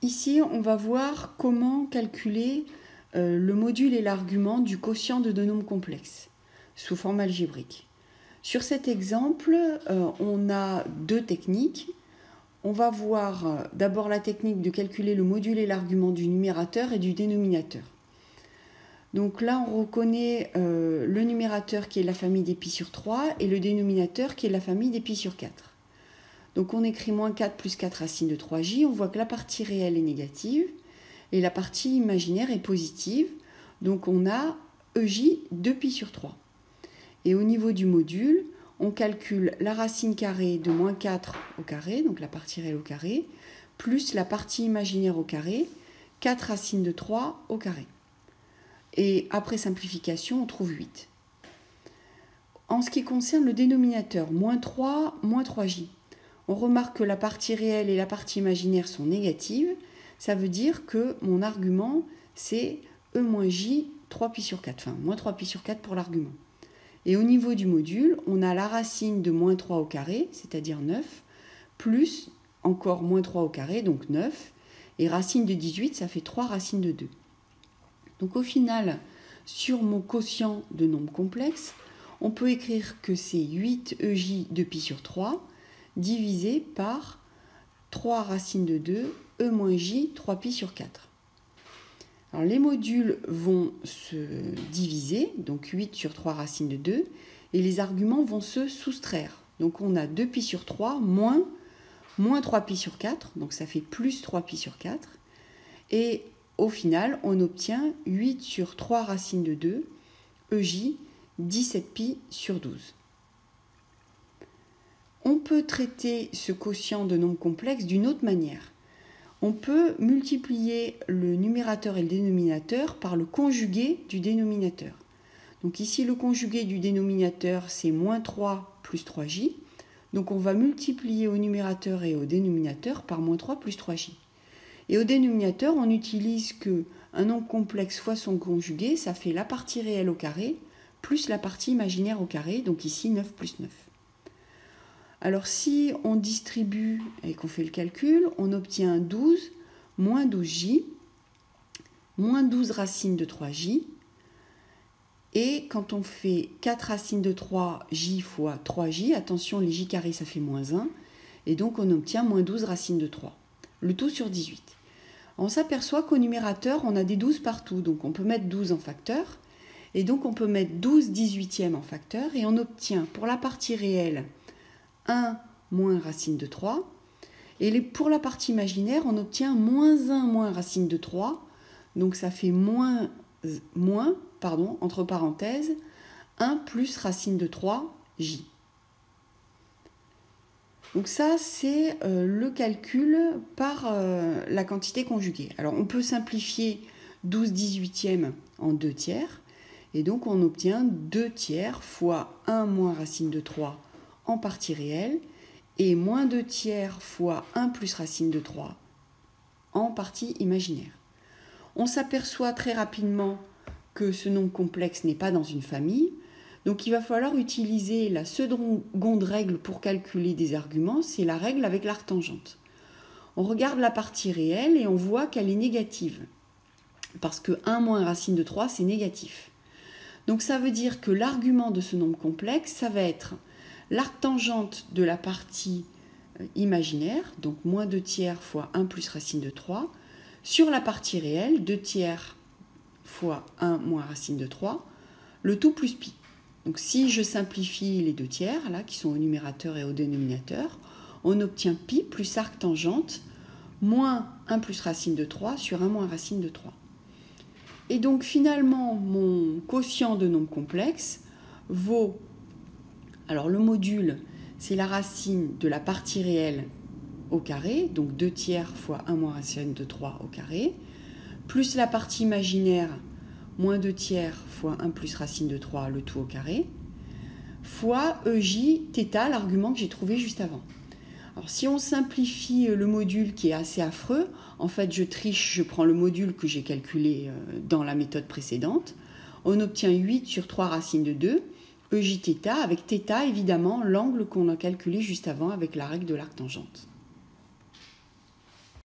Ici, on va voir comment calculer le module et l'argument du quotient de deux nombres complexes sous forme algébrique. Sur cet exemple, on a deux techniques. On va voir d'abord la technique de calculer le module et l'argument du numérateur et du dénominateur. Donc là, on reconnaît le numérateur qui est la famille des pi sur 3 et le dénominateur qui est la famille des pi sur 4. Donc on écrit moins 4 plus 4 racine de 3j. On voit que la partie réelle est négative et la partie imaginaire est positive. Donc on a EJ de pi sur 3. Et au niveau du module, on calcule la racine carrée de moins 4 au carré, donc la partie réelle au carré, plus la partie imaginaire au carré, 4 racine de 3 au carré. Et après simplification, on trouve 8. En ce qui concerne le dénominateur, moins 3, moins 3j, on remarque que la partie réelle et la partie imaginaire sont négatives. Ça veut dire que mon argument, c'est E moins j, 3 pi sur 4, enfin, moins 3 pi sur 4 pour l'argument. Et au niveau du module, on a la racine de moins 3 au carré, c'est-à-dire 9, plus encore moins 3 au carré, donc 9, et racine de 18, ça fait 3 racines de 2. Donc au final, sur mon quotient de nombres complexes, on peut écrire que c'est 8 EJ de pi sur 3 divisé par 3 racines de 2, E moins J, 3 pi sur 4. Alors les modules vont se diviser, donc 8 sur 3 racines de 2, et les arguments vont se soustraire. Donc on a 2 pi sur 3 moins 3 pi sur 4, donc ça fait plus 3 pi sur 4. Et au final, on obtient 8 sur 3 racines de 2, EJ, 17 pi sur 12. On peut traiter ce quotient de nombres complexes d'une autre manière. On peut multiplier le numérateur et le dénominateur par le conjugué du dénominateur. Donc ici, le conjugué du dénominateur, c'est moins 3 plus 3j. Donc on va multiplier au numérateur et au dénominateur par moins 3 plus 3j. Et au dénominateur, on utilise qu'un nombre complexe fois son conjugué, ça fait la partie réelle au carré, plus la partie imaginaire au carré, donc ici 9 plus 9. Alors si on distribue et qu'on fait le calcul, on obtient 12 moins 12j, moins 12 racines de 3j, et quand on fait 4 racines de 3j fois 3j, attention les j carrés ça fait moins 1, et donc on obtient moins 12 racines de 3, le tout sur 18. On s'aperçoit qu'au numérateur on a des 12 partout, donc on peut mettre 12 en facteur, et donc on peut mettre 12 18e en facteur, et on obtient pour la partie réelle 1 moins racine de 3. Et pour la partie imaginaire, on obtient moins 1 moins racine de 3. Donc ça fait entre parenthèses, 1 plus racine de 3, j. Donc ça, c'est le calcul par la quantité conjuguée. Alors on peut simplifier 12 18e en 2 tiers. Et donc on obtient 2 tiers fois 1 moins racine de 3 en partie réelle, et moins 2 tiers fois 1 plus racine de 3 en partie imaginaire. On s'aperçoit très rapidement que ce nombre complexe n'est pas dans une famille, donc il va falloir utiliser la seconde règle pour calculer des arguments, c'est la règle avec l'arctangente. On regarde la partie réelle et on voit qu'elle est négative, parce que 1 moins racine de 3, c'est négatif. Donc ça veut dire que l'argument de ce nombre complexe, ça va être l'arctangente de la partie imaginaire, donc moins 2 tiers fois 1 plus racine de 3, sur la partie réelle, 2 tiers fois 1 moins racine de 3, le tout plus pi. Donc si je simplifie les 2 tiers, là, qui sont au numérateur et au dénominateur, on obtient pi plus arctangente moins 1 plus racine de 3 sur 1 moins racine de 3. Et donc finalement, mon quotient de nombres complexes vaut... Alors le module, c'est la racine de la partie réelle au carré, donc 2 tiers fois 1 moins racine de 3 au carré, plus la partie imaginaire, moins 2 tiers fois 1 plus racine de 3, le tout au carré, fois EJ θ, l'argument que j'ai trouvé juste avant. Alors si on simplifie le module qui est assez affreux, en fait je triche, je prends le module que j'ai calculé dans la méthode précédente, on obtient 8 sur 3 racines de 2, EJ θ, avec θ évidemment l'angle qu'on a calculé juste avant avec la règle de l'arctangente.